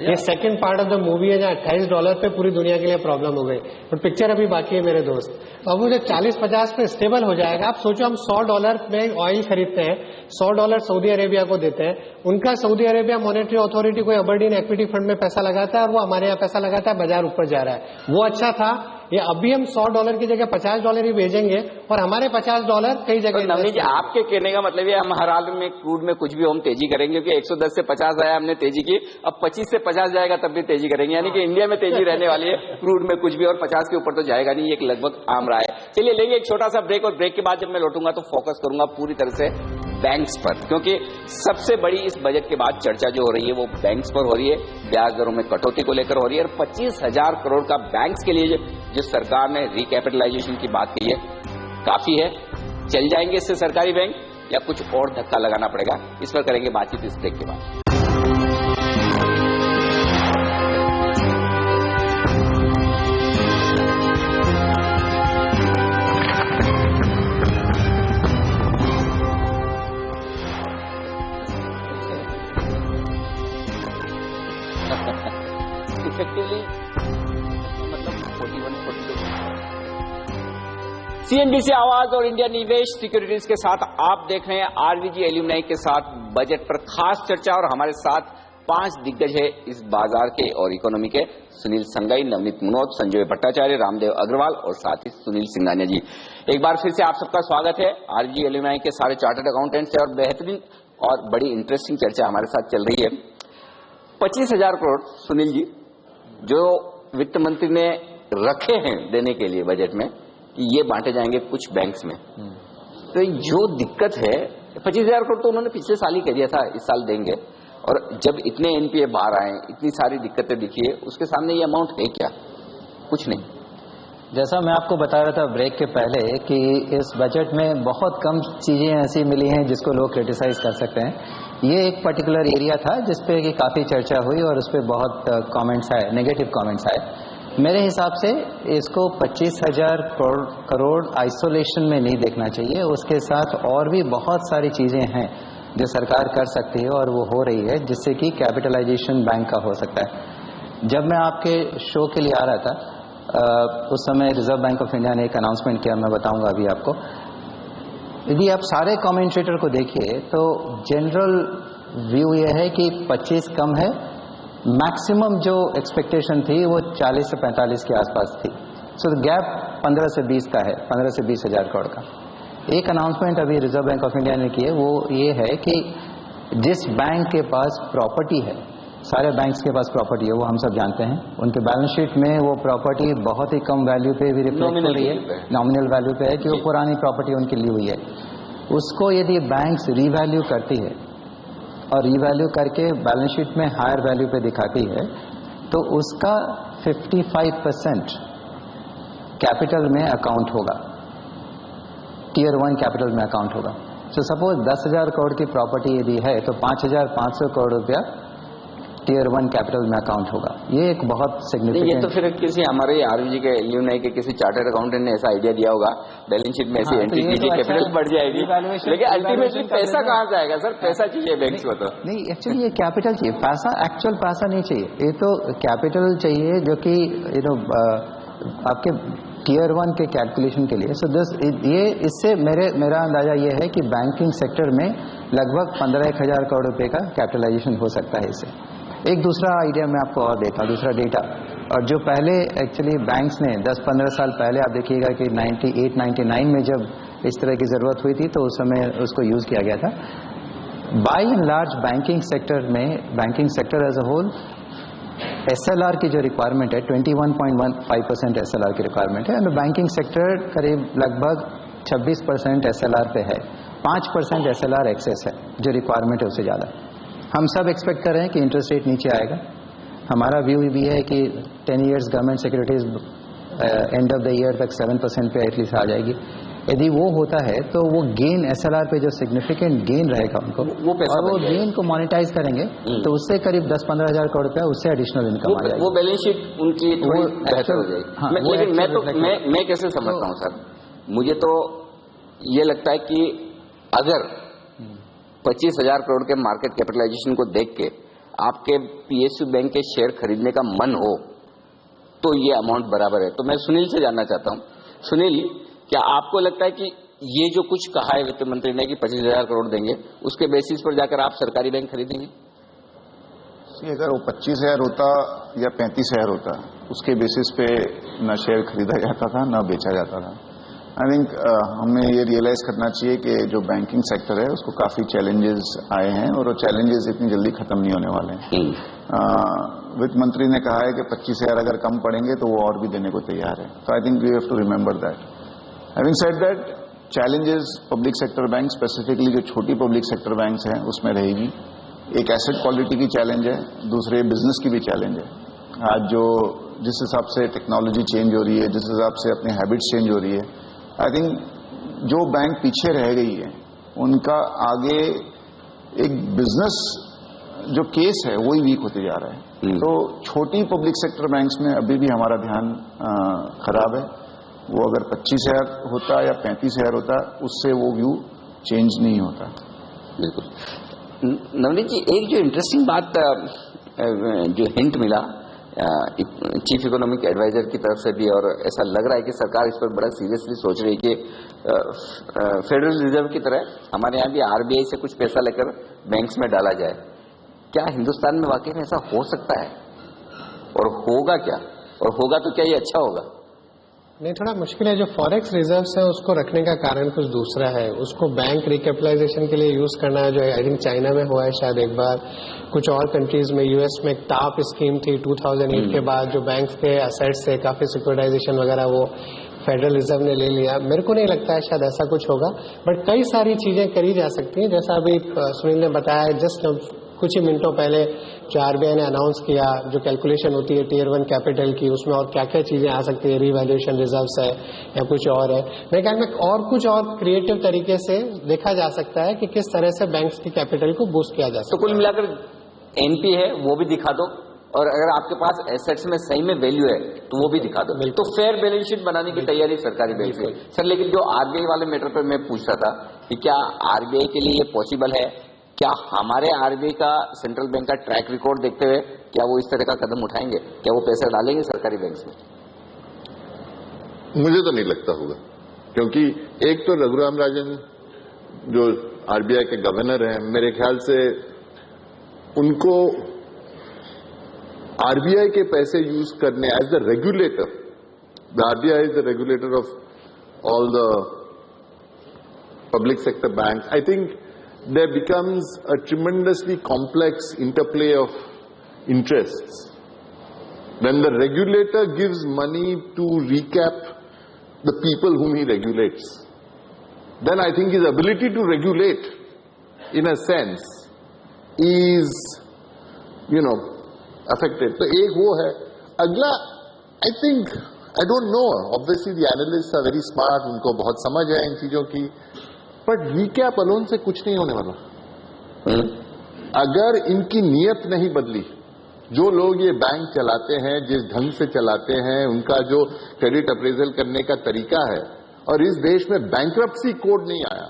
Speaker 5: ये second part of the movie है जहाँ $28 पे पूरी दुनिया के लिए प्रॉब्लम हो गई, बट पिक्चर अभी बाकी है मेरे दोस्त। अब वो जब 40-50 पे स्टेबल हो जाएगा, आप सोचो हम $100 में ऑयल खरीदते हैं, $100 सऊदी अरेबिया को देते हैं, उनका सऊदी अरेबिया मॉनेटरी अथॉरिटी कोई अबरडीन इक्विटी फंड में पैसा लगाता है और वो हमारे यहाँ पैसा लगाता है, बाजार ऊपर जा रहा है, वो अच्छा था। ये अभी हम $100 की जगह $50 ही भेजेंगे और हमारे $50 कई जगह।
Speaker 1: नवनीत जी, आपके कहने का मतलब ये हम हर हाल में क्रूड में कुछ भी हम तेजी करेंगे, क्योंकि 110 से 50 आया, हमने तेजी की, अब 25 से 50 जाएगा तब भी तेजी करेंगे, यानी कि इंडिया में तेजी रहने वाली है क्रूड में कुछ भी, और 50 के ऊपर तो जाएगा नहीं, एक लगभग आम रहा है। चलिए लेंगे एक छोटा सा ब्रेक, और ब्रेक के बाद जब मैं लौटूंगा तो फोकस करूंगा पूरी तरह से बैंक्स पर, क्योंकि सबसे बड़ी इस बजट के बाद चर्चा जो हो रही है वो बैंक्स पर हो रही है, ब्याज दरों में कटौती को लेकर हो रही है, और 25,000 करोड़ का बैंक्स के लिए जो सरकार ने रिकैपिटलाइजेशन की बात की है, काफी है। चल जाएंगे इससे सरकारी बैंक, या कुछ और धक्का लगाना पड़ेगा, इस पर करेंगे बातचीत इस ब्रेक के बाद। इफेक्टिवली मतलब 41-42। सीएनबीसी आवाज और इंडिया निवेश सिक्योरिटीज के साथ आप देख रहे हैं आरवीजी एल्यूमनाई के साथ बजट पर खास चर्चा, और हमारे साथ 5 दिग्गज है इस बाजार के और इकोनॉमी के, सुनील संगाई, नवनीत मुनोत, संजय भट्टाचार्य, रामदेव अग्रवाल और साथ ही सुनील सिंघानिया जी। एक बार फिर से आप सबका स्वागत है। आरवीजी एल्यूमनाई के सारे चार्टर्ड अकाउंटेंट्स है और बेहतरीन और बड़ी इंटरेस्टिंग चर्चा हमारे साथ चल रही है। 25,000 करोड़ सुनील जी जो वित्त मंत्री ने रखे हैं देने के लिए बजट में, कि ये बांटे जाएंगे कुछ बैंक्स में, तो जो दिक्कत है, 25,000 करोड़ तो उन्होंने पिछले साल ही कह दिया था इस साल देंगे, और जब इतने एनपीए बाहर आए, इतनी सारी दिक्कतें दिखी है, उसके सामने ये अमाउंट है क्या? कुछ नहीं।
Speaker 6: जैसा मैं आपको बता रहा था ब्रेक के पहले कि इस बजट में बहुत कम चीजें ऐसी मिली हैं जिसको लोग क्रिटिसाइज कर सकते हैं। ये एक पर्टिकुलर एरिया था जिसपे कि काफी चर्चा हुई और उस पर बहुत कमेंट्स आए, नेगेटिव कमेंट्स आए। मेरे हिसाब से इसको 25,000 करोड़ आइसोलेशन में नहीं देखना चाहिए, उसके साथ और भी बहुत सारी चीजें हैं जो सरकार कर सकती है और वो हो रही है, जिससे कि कैपिटलाइजेशन बैंक का हो सकता है। जब मैं आपके शो के लिए आ रहा था, उस समय रिजर्व बैंक ऑफ इंडिया ने एक अनाउंसमेंट किया, मैं बताऊंगा अभी आपको, यदि आप सारे कमेंटेटर को देखिए तो जनरल व्यू ये है कि 25 कम है, मैक्सिमम जो एक्सपेक्टेशन थी वो 40 से 45 के आसपास थी। सो गैप 15 से 20 का है, 15 से 20 हजार करोड़ का। एक अनाउंसमेंट अभी रिजर्व बैंक ऑफ इंडिया ने की है, वो ये है कि जिस बैंक के पास प्रॉपर्टी है, सारे बैंक्स के पास प्रॉपर्टी है, वो हम सब जानते हैं, उनके बैलेंस शीट में वो प्रॉपर्टी बहुत ही कम वैल्यू पे भी रिफ्लेक्ट हो रही है, नॉमिनल वैल्यू पे है कि वो पुरानी प्रॉपर्टी उनकी ली हुई है। उसको यदि बैंक्स रीवैल्यू करती है और रीवैल्यू करके बैलेंस शीट में हायर वैल्यू पे दिखाती है, तो उसका 55% कैपिटल में अकाउंट होगा, टियर 1 कैपिटल में अकाउंट होगा। सो सपोज 10,000 करोड़ की प्रॉपर्टी यदि है तो 5,500 करोड़ रुपया टियर 1 कैपिटल में अकाउंट होगा। ये एक बहुत सिग्निफिकेंट।
Speaker 1: ये तो फिर किसी हमारे आरबीजी के एल्यूमनाई के किसी चार्टर्ड अकाउंटेंट ने ऐसा आइडिया दिया होगा, बैलेंस शीट में ऐसी एंट्री कीजिए, कैपिटल बढ़ जाएगी, लेकिन अल्टीमेटली पैसा कहाँ से आएगा सर? पैसा चाहिए बैंक्स को तो
Speaker 6: नहीं, एक्चुअली ये कैपिटल चाहिए, पैसा एक्चुअल पैसा नहीं चाहिए, ये तो कैपिटल चाहिए जो कि आपके टियर 1 के कैलकुलेशन के लिए। सो ये इससे मेरा अंदाजा ये है कि बैंकिंग सेक्टर में लगभग 15,000 करोड़ रुपए का कैपिटलाइजेशन हो सकता है इससे। एक दूसरा आइडिया मैं आपको और देता हूँ, दूसरा डेटा, और जो पहले एक्चुअली बैंक्स ने 10-15 साल पहले आप देखिएगा कि 98-99 में जब इस तरह की जरूरत हुई थी तो उस समय उसको यूज किया गया था। By and large banking sector में, banking sector as a whole, SLR की जो रिक्वायरमेंट है 21.15% SLR की रिक्वायरमेंट है, और बैंकिंग सेक्टर करीब लगभग 26% SLR पे है, 5% SLR एक्सेस है, जो रिक्वायरमेंट है उससे ज़्यादा। हम सब एक्सपेक्ट कर रहे हैं कि इंटरेस्ट रेट नीचे आएगा। हमारा व्यू भी है कि 10 years government securities and of the year तक 7% पे एटलीस्ट आ जाएगी। यदि वो होता है तो वो गेन SLR पे जो सिग्निफिकेंट गेन रहेगा उनको, और वो गेन को मोनेटाइज करेंगे तो उससे करीब 10-15 हजार करोड़ रुपया उससे एडिशनल इनकम आ जाएगी।
Speaker 1: वो बैलेंस शीट उनकी थोड़ी बेहतर हो जाएगी। लेकिन मैं कैसे समझता हूँ सर, मुझे तो ये लगता है कि अगर 25,000 करोड़ के मार्केट कैपिटलाइजेशन को देख के आपके PSU बैंक के शेयर खरीदने का मन हो तो ये अमाउंट बराबर है। तो मैं सुनील से जानना चाहता हूँ, सुनील, क्या आपको लगता है कि ये जो कुछ कहा है वित्त मंत्री ने कि 25,000 करोड़ देंगे, उसके बेसिस पर जाकर आप सरकारी बैंक खरीदेंगे?
Speaker 4: अगर वो 25,000 होता या 35,000 होता, उसके बेसिस पे न शेयर खरीदा जाता था न बेचा जाता था। आई थिंक हमें ये रियलाइज करना चाहिए कि जो बैंकिंग सेक्टर है उसको काफी चैलेंजेस आए हैं और वो चैलेंजेस इतनी जल्दी खत्म नहीं होने वाले हैं। वित्त मंत्री ने कहा है कि 25,000 अगर कम पड़ेंगे तो वो और भी देने को तैयार है। तो I think we have to remember that. Having said that, challenges public sector bank, specifically जो छोटी पब्लिक सेक्टर बैंक्स हैं उसमें रहेगी। एक एसेट क्वालिटी की चैलेंज है, दूसरे बिजनेस की भी चैलेंज है। आज जो जिस हिसाब से टेक्नोलॉजी चेंज हो रही है, जिस हिसाब से अपनी हैबिट्स चेंज हो रही है, आई थिंक जो बैंक पीछे रह गई है उनका आगे एक बिजनेस जो केस है वही वीक होते जा रहा है। तो छोटी पब्लिक सेक्टर बैंक्स में अभी भी हमारा ध्यान खराब है। वो अगर 25,000 होता या 35,000 होता, उससे वो व्यू चेंज नहीं होता।
Speaker 1: बिल्कुल। नवनीत जी, एक जो इंटरेस्टिंग बात जो हिंट मिला चीफ इकोनॉमिक एडवाइजर की तरफ से भी, और ऐसा लग रहा है कि सरकार इस पर बड़ा सीरियसली सोच रही है कि फेडरल रिजर्व की तरह हमारे यहाँ भी RBI से कुछ पैसा लेकर बैंक्स में डाला जाए। क्या हिंदुस्तान में वाकई में ऐसा हो सकता है, और होगा क्या, और होगा तो क्या ये अच्छा होगा?
Speaker 5: नहीं, थोड़ा मुश्किल है। जो फॉरेक्स रिजर्व्स है उसको रखने का कारण कुछ दूसरा है। उसको बैंक रिकैपिटलाइजेशन के लिए यूज करना है, जो आई थिंक चाइना में हुआ है शायद एक बार, कुछ और कंट्रीज में, यूएस में एक टाप स्कीम थी 2008 के बाद, जो बैंक के असेट्स से काफी सिक्योरिटाइजेशन वगैरह वो फेडरल रिजर्व ने ले लिया। मेरे को नहीं लगता है शायद ऐसा कुछ होगा, बट कई सारी चीजें करी जा सकती हैं। जैसा अभी सुनील ने बताया, जस्ट कुछ ही मिनटों पहले जो RBI ने अनाउंस किया, जो कैलकुलेशन होती है टियर 1 कैपिटल की, उसमें और क्या क्या चीजें आ सकती है, रीवैल्यूएशन रिजर्व्स है या कुछ और है। मेरे ख्याल में और कुछ और क्रिएटिव तरीके से देखा जा सकता है कि किस तरह से बैंक्स की कैपिटल को बूस्ट किया जा सकता है।
Speaker 1: तो कुल मिलाकर NP है वो भी दिखा दो, और अगर आपके पास एसेट्स में सही में वैल्यू है तो वो भी दिखा दो। तो फेयर बैलेंस शीट बनाने की तैयारी सरकारी बैंक से। सर, लेकिन जो RBI वाले मैटर पर मैं पूछ रहा था कि क्या RBI के लिए ये पॉसिबल है, क्या हमारे RBI का, सेंट्रल बैंक का ट्रैक रिकॉर्ड देखते हुए क्या वो इस तरह का कदम उठाएंगे, क्या वो पैसा डालेंगे सरकारी बैंक में?
Speaker 3: मुझे तो नहीं लगता होगा, क्योंकि एक तो रघुराम राजन जो आरबीआई के गवर्नर हैं, मेरे ख्याल से उनको आरबीआई के पैसे यूज करने as the regulator, the RBI is the regulator of all the public sector banks. I think there becomes a tremendously complex interplay of interests. When the regulator gives money to recap the people whom he regulates, then I think his ability to regulate, in a sense, is, affected. So एक वो है. अगला, I think, I don't know. Obviously the analysts are very smart. उनको बहुत समझ है इन चीजों की. बट रीकैप अलोन से कुछ नहीं होने वाला. अगर इनकी नीयत नहीं बदली, जो लोग ये बैंक चलाते हैं, जिस ढंग से चलाते हैं, उनका जो क्रेडिट अप्रेजल करने का तरीका है, और इस देश में बैंक्रप्सी कोड नहीं आया,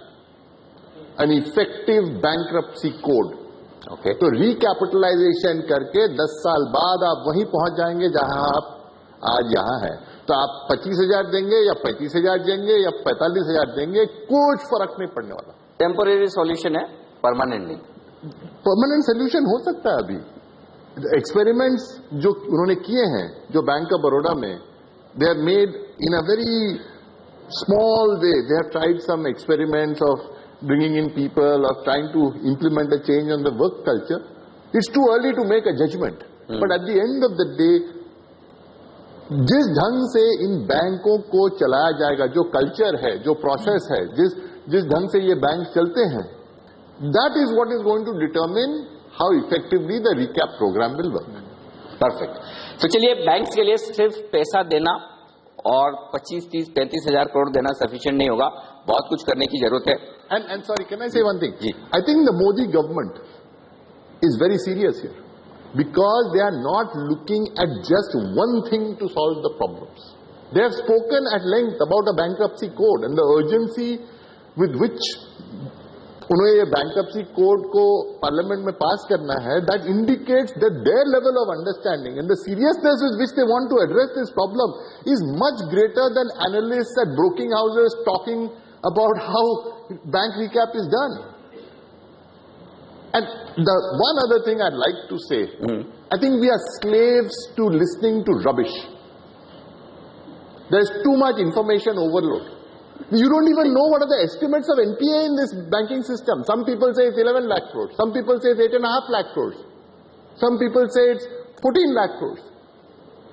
Speaker 3: an effective bankruptcy code, okay, तो रिकैपिटलाइजेशन करके 10 साल बाद आप वहीं पहुंच जाएंगे जहां आप आज यहां है. तो आप 25,000 देंगे या 35,000 देंगे या 45,000 देंगे, कुछ फर्क नहीं पड़ने वाला.
Speaker 1: टेम्पोरेरी सॉल्यूशन है, परमानेंट नहीं.
Speaker 3: परमानेंट सोल्यूशन हो सकता है. अभी एक्सपेरिमेंट्स जो उन्होंने किए हैं, जो बैंक ऑफ बड़ौदा में, they have made in a very small way, they have tried some experiments of bringing in people, of trying to implement a change on the work culture. It's too early to make a judgement, but at the end of the day जिस ढंग से इन बैंकों को चलाया जाएगा, जो culture है, जो प्रोसेस है, जिस ढंग से ये बैंक चलते हैं, that is what is going to determine how effectively the recap programme will work.
Speaker 1: Perfect. तो चलिए, बैंक्स के लिए सिर्फ पैसा देना और 25, 30, 35,000 करोड़ देना सफिशिएंट नहीं होगा, बहुत कुछ करने की जरूरत है.
Speaker 3: एंड सॉरी, कैन आई से one thing? I think the Modi government is very serious here, because they are not looking at just one thing to solve the problems. They have spoken at length about a bankruptcy code and the urgency with which उन्हें ये bankruptcy code को parliament में pass करना है. That indicates that their level of understanding and the seriousness with which they want to address this problem is much greater than analysts at broking houses talking about how bank recap is done. And the one other thing I'd like to say, I think we are slaves to listening to rubbish. There's too much information overload. You don't even know what are the estimates of NPA in this banking system. Some people say it's 11 lakh crores. Some people say it's 8.5 lakh crores. Some people say it's 14 lakh crores.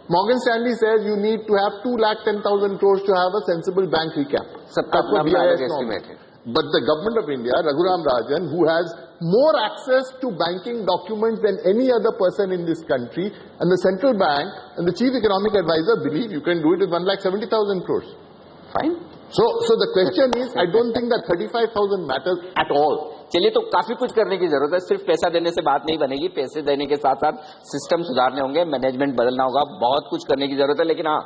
Speaker 3: Morgan Stanley says you need to have 2,10,000 crores to have a sensible bank recap.
Speaker 1: That's what BIS estimated.
Speaker 3: But the government of India, Raghuram Rajan, who has more access to banking documents than any other person in this country, and the central bank and the chief economic advisor believe you can do it with 1,70,000 crores.
Speaker 1: Fine.
Speaker 3: So the question is, I don't think that 35,000 matters at all.
Speaker 1: चलिए, तो काफी कुछ करने की जरूरत है. सिर्फ पैसा देने से बात नहीं बनेगी. पैसे देने के साथ साथ सिस्टम सुधारने होंगे, मैनेजमेंट बदलना होगा, बहुत कुछ करने की जरूरत है. लेकिन हाँ,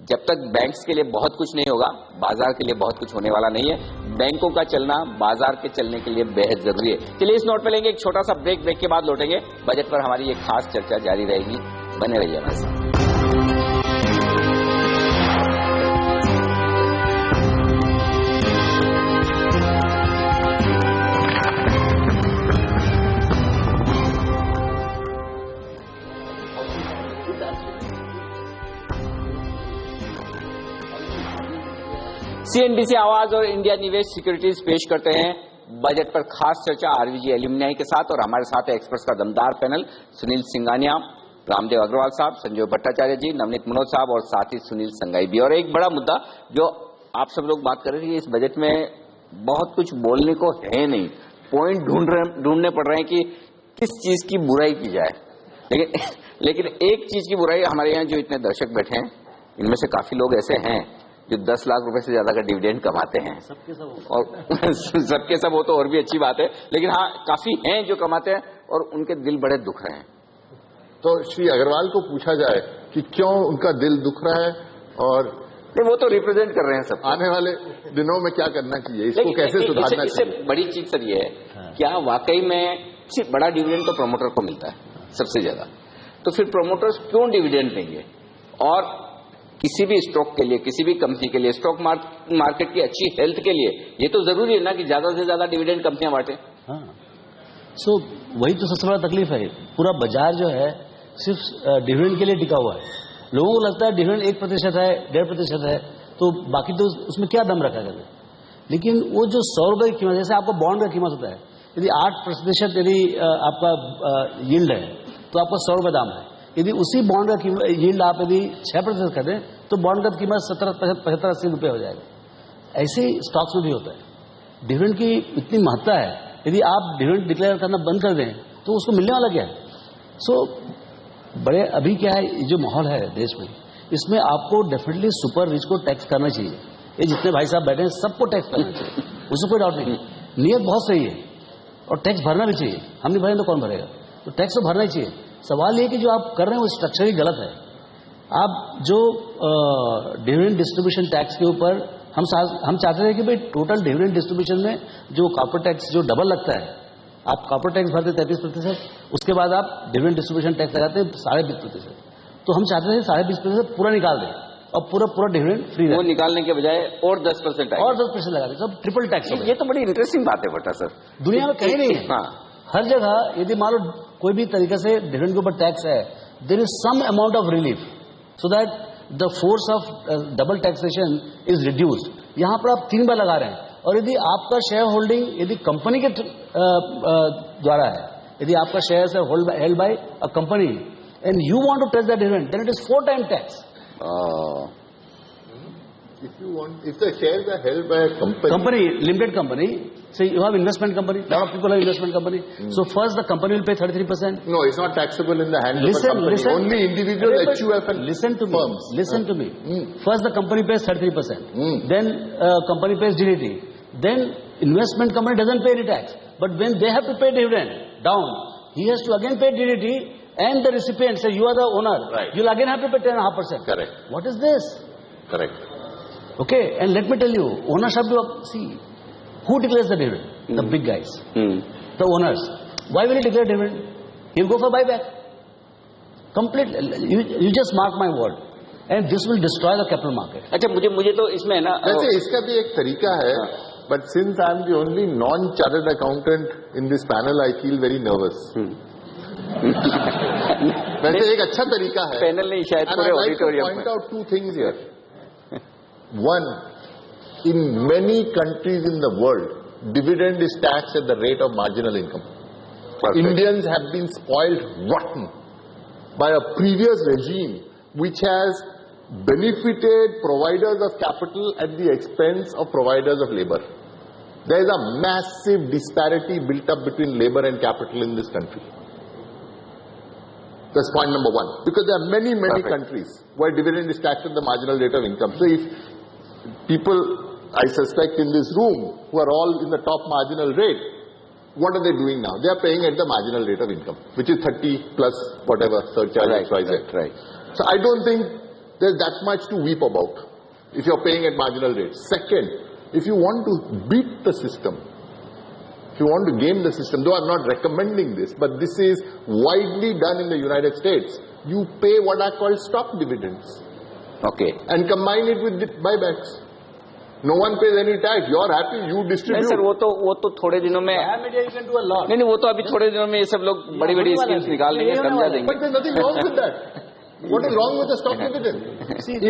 Speaker 1: जब तक बैंक्स के लिए बहुत कुछ नहीं होगा, बाजार के लिए बहुत कुछ होने वाला नहीं है. बैंकों का चलना बाजार के चलने के लिए बेहद जरूरी है. चलिए, इस नोट पे लेंगे एक छोटा सा ब्रेक. ब्रेक के बाद लौटेंगे. बजट पर हमारी ये खास चर्चा जारी रहेगी. बने रहिए हमारे साथ. सीएनबीसी आवाज और इंडिया निवेश सिक्योरिटीज पेश करते हैं बजट पर खास चर्चा आरवीजी एल्यूमिनाई के साथ. और हमारे साथ है एक्सपर्ट्स का दमदार पैनल, सुनील सिंघानिया, रामदेव अग्रवाल साहब, संजय भट्टाचार्य जी, नवनीत मनोज साहब और साथ ही सुनील संगाई भी. और एक बड़ा मुद्दा जो आप सब लोग बात कर रहे थे, इस बजट में बहुत कुछ बोलने को है नहीं, पॉइंट ढूंढने पड़ रहे हैं कि किस चीज की बुराई की जाए. लेकिन एक चीज की बुराई, हमारे यहाँ जो इतने दर्शक बैठे हैं, इनमें से काफी लोग ऐसे हैं जो 10 लाख रुपए से ज्यादा का डिविडेंड कमाते हैं. और सबके सब हो तो और भी अच्छी बात है, लेकिन हाँ, काफी हैं जो कमाते हैं और उनके दिल बड़े दुख रहे हैं.
Speaker 3: तो श्री अग्रवाल को पूछा जाए कि क्यों उनका दिल दुख रहा है, और
Speaker 1: वो तो रिप्रेजेंट कर रहे हैं सब.
Speaker 3: आने वाले दिनों में क्या करना चाहिए, इसको कैसे सुधारना चाहिए.
Speaker 1: इससे बड़ी चीज सर ये है, क्या वाकई में सिर्फ बड़ा डिविडेंड तो प्रमोटर को मिलता है सबसे ज्यादा, तो फिर प्रमोटर्स क्यों डिविडेंड देंगे. और किसी भी स्टॉक के लिए, किसी भी कंपनी के लिए, स्टॉक मार्केट की अच्छी हेल्थ के लिए ये तो जरूरी है ना कि ज्यादा से ज्यादा डिविडेंड कंपनियां बांटे।
Speaker 2: हाँ, सो वही तो सबसे बड़ा तकलीफ है। पूरा बाजार जो है सिर्फ डिविडेंड के लिए टिका हुआ है। लोगों को लगता है डिविडेंड 1% है, 1.5% है, तो बाकी तो उसमें क्या दम रखा गया। लेकिन वो जो 100 रुपए की कीमत, जैसे आपका बॉन्ड का कीमत होता है, यदि 8% यदि आपका यील्ड है तो आपका 100 रुपए दाम है। यदि उसी बॉन्ड का यील्ड आप यदि 6% कर दें तो बॉन्ड का कीमत 70-75-80 रुपये हो जाएगा। ऐसे ही स्टॉक्स में भी होता है। डिविडेंड की इतनी महत्ता है, यदि आप डिविडेंड डिक्लेयर करना बंद कर दें तो उसको मिलने वाला क्या है। सो बड़े अभी क्या है, जो माहौल है देश में, इसमें आपको डेफिनेटली सुपर रिच को टैक्स करना चाहिए। ये जितने भाई साहब बैठे हैं सबको टैक्स करना चाहिए, उसमें कोई डाउट नहीं। नियत बहुत सही है और टैक्स भरना भी चाहिए। हम नहीं भरेंगे तो कौन भरेगा, तो टैक्स तो भरना ही चाहिए। सवाल ये कि जो आप कर रहे हैं वो स्ट्रक्चर ही गलत है। आप जो डिविडेंड डिस्ट्रीब्यूशन टैक्स के ऊपर हम चाहते थे कि भाई टोटल डिविडेंड डिस्ट्रीब्यूशन में जो कॉर्पोरेट टैक्स जो डबल लगता है, आप कॉर्पोरेट टैक्स भरते 33%, उसके बाद आप डिविडेंड डिस्ट्रीब्यूशन टैक्स लगाते 20.5%। तो हम चाहते थे 20.5% पूरा निकाल दें और पूरा डिविडेंड फ्री
Speaker 1: वो निकालने के बजाय और 10%
Speaker 2: और 10% लगा दें, सब ट्रिपल टैक्स।
Speaker 1: ये तो बड़ी इंटरेस्टिंग बात है बेटा सर,
Speaker 2: दुनिया में कहीं नहीं है।
Speaker 1: हाँ,
Speaker 2: हर जगह यदि मान लो कोई भी तरीके से डिविडेंड के ऊपर टैक्स है, there is some amount of relief so that the force of double taxation is reduced. यहां पर आप 3 बार लगा रहे हैं, और यदि आपका शेयर होल्डिंग यदि कंपनी के द्वारा है, यदि आपका शेयर है held by a company and you want to touch that dividend, then it is 4 times tax.
Speaker 3: If the shares are held by a company,
Speaker 2: limited company, say you have investment company, lot of people have investment company. So first the company will pay 33%.
Speaker 3: No, it's not taxable in the hands of a company. Only individual HUF and
Speaker 2: listen to
Speaker 3: firms.
Speaker 2: Listen to me. First the company pays 33%. Then company pays DDT. Then investment company doesn't pay any tax. But when they have to pay dividend down, he has to again pay DDT, and the recipient say you are the owner.
Speaker 3: Right.
Speaker 2: You'll again have to pay 10.5%.
Speaker 3: Correct.
Speaker 2: What is this?
Speaker 3: Correct.
Speaker 2: Okay, and let me tell you, ownership, see, who declares the dividend? The big guys, the owners. Why will he declare dividend? He'll go for buyback. Complete. You just mark my word, and this will destroy the capital market.
Speaker 1: अच्छा, मुझे तो इसमें ना
Speaker 3: वैसे इसका भी एक तरीका है, but since I am the only non-chartered accountant in this panel, I feel very nervous. वैसे एक अच्छा तरीका है,
Speaker 1: पैनल नहीं शायद पूरे ऑडिटोरियम में।
Speaker 3: Point out 2 things here. One, in many countries in the world, dividend is taxed at the rate of marginal income.
Speaker 1: Perfect.
Speaker 3: Indians have been spoiled rotten by a previous regime which has benefited providers of capital at the expense of providers of labor. There is a massive disparity built up between labor and capital in this country. That's point number 1. Because there are many
Speaker 1: Perfect.
Speaker 3: countries where dividend is taxed at the marginal rate of income. So if people, I suspect in this room, who are all in the top marginal rate, what are they doing now? They are paying at the marginal rate of income, which is 30 plus whatever surcharge XYZ.
Speaker 1: Right.
Speaker 3: So I don't think there's that much to weep about if you're paying at marginal rates. Second, if you want to beat the system, if you want to game the system, though I'm not recommending this, but this is widely done in the United States, you pay what are called stock dividends.
Speaker 1: Okay.
Speaker 3: And combine it with buybacks. No one pays any tax. You're happy, you distribute.
Speaker 1: नहीं sir, वो तो थोड़े दिनों में
Speaker 2: You can do a lot.
Speaker 1: नहीं, वो तो अभी थोड़े दिनों में ये सब लोग बड़ी स्कीम्स निकाल देंगे, समझा देंगे।
Speaker 3: But there's nothing wrong with that. What is wrong with a stock dividend?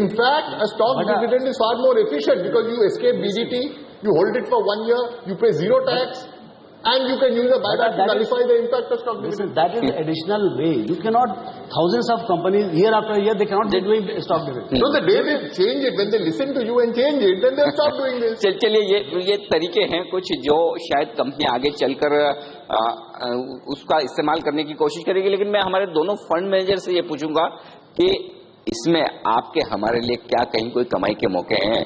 Speaker 3: In fact, a stock dividend is far more efficient because you escape DDT, you hold it for 1 year, you pay 0 tax, and you can use a buyback to nullify the impact of stock dividend.
Speaker 2: That is the additional way. You cannot, thousands of companies, year after year, they cannot be doing stock dividend.
Speaker 3: So the day they change it, when they listen to you and change it, then they'll stop doing this.
Speaker 1: चलिए ये तरीके हैं कुछ जो शायद company आगे चलकर उसका इस्तेमाल करने की कोशिश करेगी। लेकिन मैं हमारे दोनों फंड मैनेजर से ये पूछूंगा कि इसमें आपके हमारे लिए क्या कहीं कोई कमाई के मौके हैं?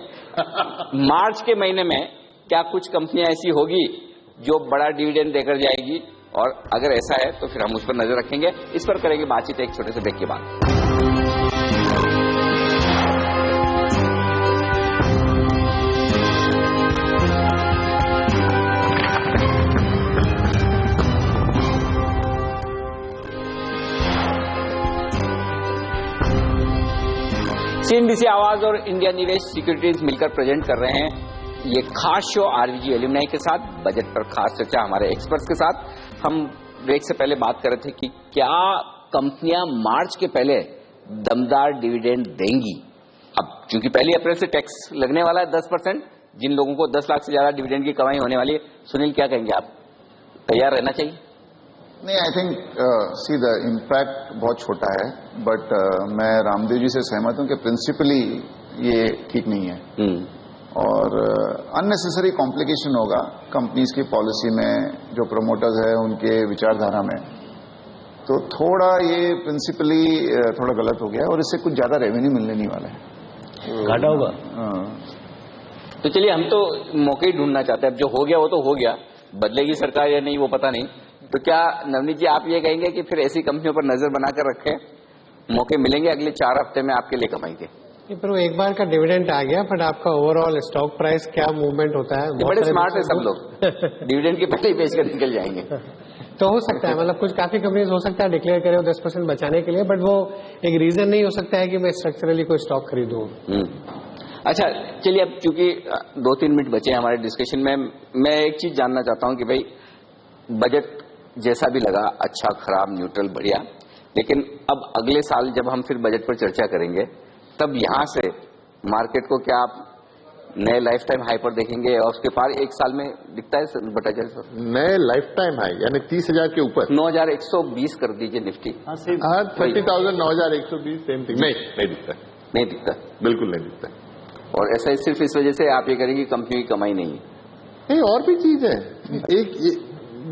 Speaker 1: मार्च के महीने में क्या कुछ कंपनियां ऐसी होगी जो बड़ा डिविडेंड देकर जाएगी? और अगर ऐसा है तो फिर हम उस पर नजर रखेंगे। इस पर करेंगे बातचीत एक छोटे से ब्रेक के बाद। सीएनबीसी आवाज और इंडिया निवेश सिक्योरिटीज मिलकर प्रेजेंट कर रहे हैं ये खास शो आरवीजी एल्यूमनाई के साथ, बजट पर खास चर्चा हमारे एक्सपर्ट्स के साथ। हम ब्रेक से पहले बात कर रहे थे कि क्या कंपनियां मार्च के पहले दमदार डिविडेंड देंगी। अब चूंकि 1 अप्रैल से टैक्स लगने वाला है 10%, जिन लोगों को 10 लाख से ज्यादा डिविडेंड की कमाई होने वाली है, सुनील क्या कहेंगे आप, तैयार रहना चाहिए?
Speaker 4: नहीं, I think see the impact बहुत छोटा है, बट मैं रामदेव जी से सहमत हूं कि प्रिंसिपली ये ठीक नहीं है और अननेसेसरी कॉम्प्लिकेशन होगा कंपनीज की पॉलिसी में, जो प्रमोटर्स है उनके विचारधारा में। तो थोड़ा ये प्रिंसिपली थोड़ा गलत हो गया और इससे कुछ ज्यादा रेवेन्यू मिलने नहीं वाला है,
Speaker 2: घाटा होगा।
Speaker 1: तो चलिए, हम तो मौके ही ढूंढना चाहते हैं। अब जो हो गया वो तो हो गया, बदलेगी सरकार या नहीं वो पता नहीं। तो क्या नवनीत जी आप ये कहेंगे कि फिर ऐसी कंपनियों पर नजर बनाकर रखें, मौके मिलेंगे अगले 4 हफ्ते में आपके लिए कमाई के?
Speaker 5: पर वो एक बार का डिविडेंड आ गया, बट आपका ओवरऑल स्टॉक प्राइस क्या मूवमेंट होता है?
Speaker 1: बड़े स्मार्ट है सब लोग, डिविडेंड के पहले ही बेचकर निकल जाएंगे।
Speaker 5: तो हो सकता है, मतलब कुछ काफी कंपनीज हो सकता है डिक्लेयर करे 10% बचाने के लिए, बट वो एक रीजन नहीं हो सकता है कि मैं स्ट्रक्चरली कोई स्टॉक खरीदूं।
Speaker 1: अच्छा, चलिए, अब चूंकि 2-3 मिनट बचे हैं हमारे डिस्कशन में, मैं एक चीज जानना चाहता हूं कि भाई बजट जैसा भी लगा, अच्छा खराब न्यूट्रल बढ़िया, लेकिन अब अगले साल जब हम फिर बजट पर चर्चा करेंगे तब यहां से मार्केट को क्या आप नए लाइफ टाइम हाई पर देखेंगे और उसके पार एक साल में दिखता है भट्टाचार्य सर?
Speaker 3: नए लाइफ टाइम हाई यानी 30,000 के ऊपर
Speaker 1: 9,120 कर दीजिए निफ्टी।
Speaker 3: हाँ 30,000 9,120 सेम थिंग। नहीं दिखता,
Speaker 1: नहीं दिखता,
Speaker 3: बिल्कुल नहीं दिखता।
Speaker 1: और ऐसा सिर्फ इस वजह से आप ये करेंगे कंपनी की कमाई नहीं है?
Speaker 3: नहीं, और भी चीज है। एक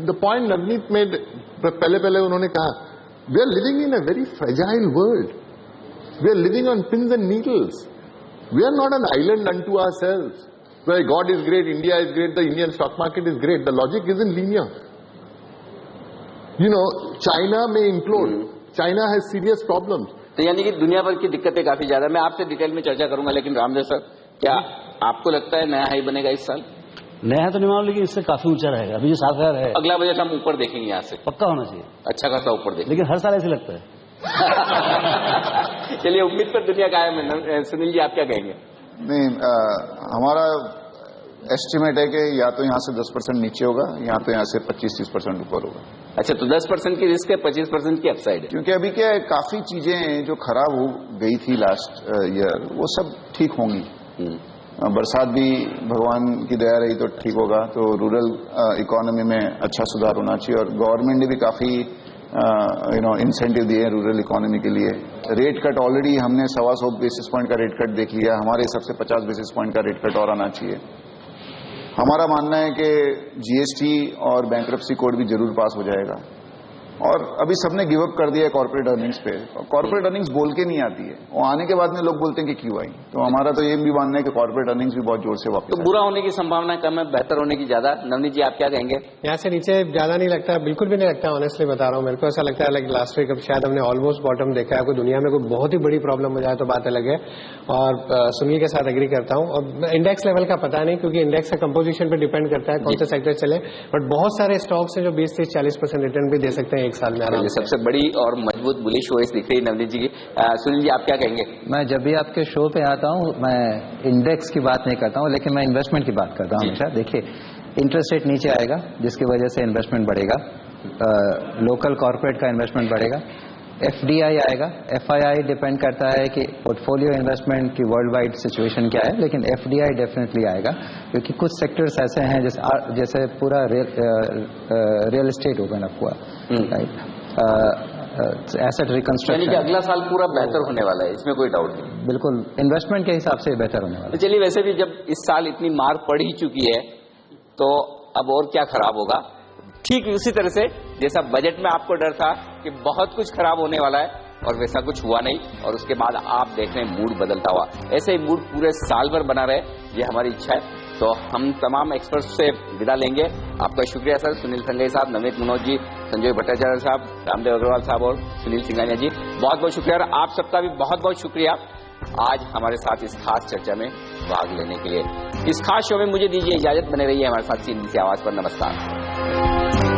Speaker 3: द पॉइंट नवनीत में पहले उन्होंने कहा, we are living in a very fragile world, we are living on pins and needles, we are not an island unto ourselves where God is great, India is great, the Indian stock market is great. The logic is in linear. You know, China may implode, China has serious problems.
Speaker 1: तो यानी कि दुनिया भर की दिक्कतें काफी ज्यादा। मैं आपसे डिटेल में चर्चा करूंगा, लेकिन रामदेव सर, क्या आपको लगता है नया हाई बनेगा इस साल?
Speaker 2: नया है तो नहीं मालूम, लेकिन इससे काफी ऊंचा रहेगा। अभी जो 7,000 है,
Speaker 1: अगला बजट हम ऊपर देखेंगे, यहाँ से
Speaker 2: पक्का होना चाहिए,
Speaker 1: अच्छा खासा ऊपर देखेंगे।
Speaker 2: लेकिन हर साल ऐसे लगता है।
Speaker 1: चलिए, उम्मीद पर दुनिया कायम है। सुनील जी आप क्या कहेंगे?
Speaker 4: नहीं, हमारा एस्टिमेट है कि या तो यहाँ से 10% नीचे होगा या तो यहाँ से 25-30% ऊपर होगा।
Speaker 1: अच्छा, तो 10% की रिस्क है, 25% की अपसाइड है।
Speaker 4: क्योंकि अभी क्या है, काफी चीजें जो खराब हो गई थी लास्ट ईयर वो सब ठीक होंगी। बरसात भी भगवान की दया रही तो ठीक होगा, तो रूरल इकोनॉमी में अच्छा सुधार होना चाहिए और गवर्नमेंट ने भी काफी इंसेंटिव दिए हैं रूरल इकोनॉमी के लिए। रेट कट ऑलरेडी हमने 125 बेसिस पॉइंट का रेट कट देख लिया, हमारे हिसाब से 50 बेसिस पॉइंट का रेट कट और आना चाहिए। हमारा मानना है कि जीएसटी और बैंक्रप्सी कोड भी जरूर पास हो जाएगा। और अभी सबने गिव अप कर दिया है कॉर्पोरेट अर्निंग्स पे। कॉर्पोरेट अर्निंग्स बोल के नहीं आती है, वो आने के बाद में लोग बोलते हैं कि क्यों आई। तो हमारा तो ये भी मानना है कि कॉर्पोरेट अर्निंग्स भी बहुत जोर से वापस।
Speaker 1: तो बुरा होने की संभावना कम है, बेहतर होने की ज्यादा। नवनीत जी आप क्या कहेंगे?
Speaker 5: यहाँ से नीचे ज्यादा नहीं लगता, बिल्कुल भी नहीं लगता, ऑनेस्टली बता रहा हूँ। मेरे को ऐसा लगता है लाइक लास्ट वीक अब शायद हमने ऑलमोस्ट बॉटम देखा है। कोई दुनिया में कोई बहुत ही बड़ी प्रॉब्लम हो जाए तो बात अलग है, और सुनील के साथ एग्री करता हूँ। और इंडेक्स लेवल का पता नहीं, क्योंकि इंडेक्स का कंपोजिशन पे डिपेंड करता है कौन से सेक्टर चले, बट बहुत सारे स्टॉक्स हैं जो 20-40% रिटर्न भी दे सकते हैं एक साल में आराम से।
Speaker 1: सबसे बड़ी और मजबूत बुलिश वॉइस दिख रही है नवनीत जी की। सुनील जी आप क्या कहेंगे?
Speaker 6: मैं जब भी आपके शो पे आता हूँ मैं इंडेक्स की बात नहीं करता हूँ, लेकिन मैं इन्वेस्टमेंट की बात करता हूँ हमेशा। देखिए, इंटरेस्ट रेट नीचे आएगा जिसकी वजह से इन्वेस्टमेंट बढ़ेगा, लोकल कॉर्पोरेट का इन्वेस्टमेंट बढ़ेगा, एफडीआई आएगा। एफआईआई डिपेंड करता है कि पोर्टफोलियो इन्वेस्टमेंट की वर्ल्ड वाइड सिचुएशन क्या है, लेकिन एफडीआई डेफिनेटली आएगा, क्योंकि कुछ सेक्टर्स ऐसे हैं जैसे पूरा रियल एस्टेट ओपन अप हुआ, राइट, एसेट रिकंस्ट्रक्शन।
Speaker 1: यानी कि अगला साल पूरा बेहतर होने वाला है, इसमें कोई डाउट नहीं।
Speaker 6: बिल्कुल, इन्वेस्टमेंट के हिसाब से बेहतर होने वाला है।
Speaker 1: तो चलिए, वैसे भी जब इस साल इतनी मार पड़ ही चुकी है तो अब और क्या खराब होगा। ठीक उसी तरह से जैसा बजट में आपको डर था कि बहुत कुछ खराब होने वाला है और वैसा कुछ हुआ नहीं, और उसके बाद आप देख रहे हैं मूड बदलता हुआ। ऐसे ही मूड पूरे साल भर बना रहे, ये हमारी इच्छा है। तो हम तमाम एक्सपर्ट्स से विदा लेंगे। आपका शुक्रिया सर, सुनील संघई साहब, नवनीत मनोज जी, संजय भट्टाचार्य साहब, रामदेव अग्रवाल साहब और सुनील सिंघानिया जी, बहुत बहुत शुक्रिया। और आप सबका भी बहुत बहुत शुक्रिया आज हमारे साथ इस खास चर्चा में भाग लेने के लिए। इस खास शो में मुझे दीजिए इजाजत, बने रहिए हमारे साथ सीएनबीसी आवाज पर। नमस्कार।